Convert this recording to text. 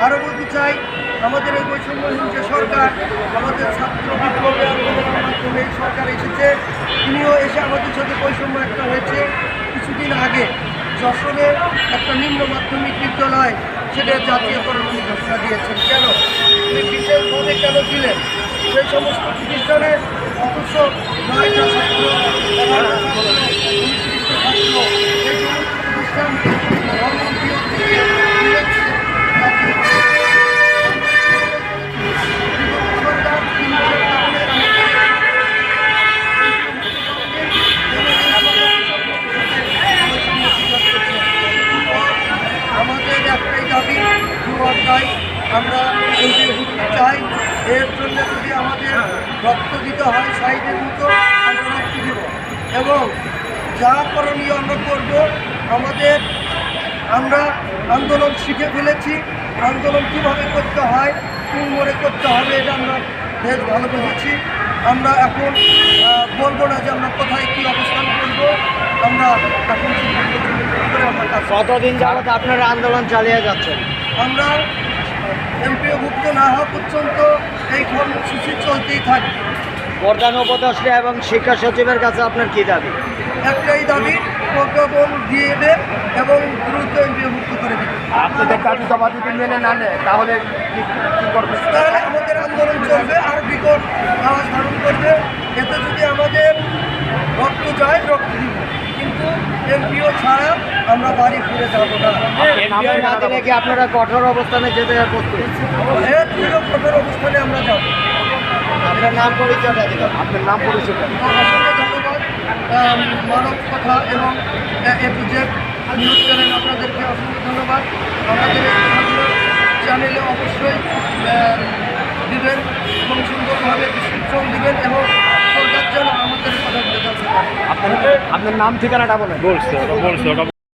আরও বলতে চাই, আমাদের এই বৈষম্যহীন যে সরকার, আমাদের ছাত্র বিপ্লবী আন্দোলনের মাধ্যমে এই সরকার এসেছে, তিনিও এসে আমাদের সাথে বৈষম্য একটা হয়েছে। কিছুদিন আগে যশোরে একটা নিম্ন মাধ্যমিক বিদ্যালয় সেটা জাতীয়করণ ঘোষণা দিয়েছেন। কেন তিনি বিশেষভাবে কেন দিলেন? সেই সমস্ত প্রতিষ্ঠানে অথচ 9টা ছাত্র, 11টা ছাত্র, 29টা ছাত্র, এই সমস্ত প্রতিষ্ঠান আমাদের একটাই দাবি, চাই আমরা ঘুরতে চাই। এর জন্য যদি আমাদের রক্ত দিতে হয় শহীদের মতো, আমরা রক্ত দেব এবং যা করণীয় আমরা করব। আমরা আন্দোলন শিখে ফেলেছি, আন্দোলন কীভাবে করতে হয়, কোন মোড়ে করতে হবে, এটা আমরা বেশ ভালো বুঝেছি। আমরা এখন বলবো না যে আমরা কোথায় কী অবস্থান করব। আমরা এখন কতদিন যাবত আপনারা আন্দোলন চালিয়ে যাচ্ছেন? আমরা এমপিওভুক্ত না হওয়া পর্যন্ত এই কর্মসূচি চলতেই থাকবে। প্রধান উপদেষ্টা এবং শিক্ষা সচিবের কাছে আপনার কী দাবি? একটাই দাবি, প্রজ্ঞাপন দিয়ে দেবে এবং দ্রুত এমপিওভুক্ত করে দেবে। আপনাদের দাবি জমা দিতে মেনে না নেয় তাহলে কী করবে? তাহলে আমাদের আন্দোলন চলবে, আর বিকট আওয়াজ ধারণ করবে। এতে যদি আমাদের রক্ত যায়, রক্ত দিব, কিন্তু এমপিও ছাড়া আমরা বাড়ি ফিরে যাবো না। এমপিও না দিলে কি আপনারা কঠোর অবস্থানে যেতে প্রস্তুত? এর থেকেও কঠোর অবস্থানে আমরা যাবো। আপনার নাম পরিচয়টা দিল। আপনার নাম পরিচয়? অসংখ্য ধন্যবাদ মানব কথা এবং A-to-Z নিউজ চ্যানেল, আপনাদেরকে অসংখ্য ধন্যবাদ। আমাদের এই কথাগুলো চ্যানেলে অবশ্যই দিবেন এবং সুন্দরভাবে ডিসক্রিপশন দিবেন এবং সরকার যেন আমাদের কথাগুলো জানতে পারে। আপনার নাম ঠিকানাটা বলেন। বলছে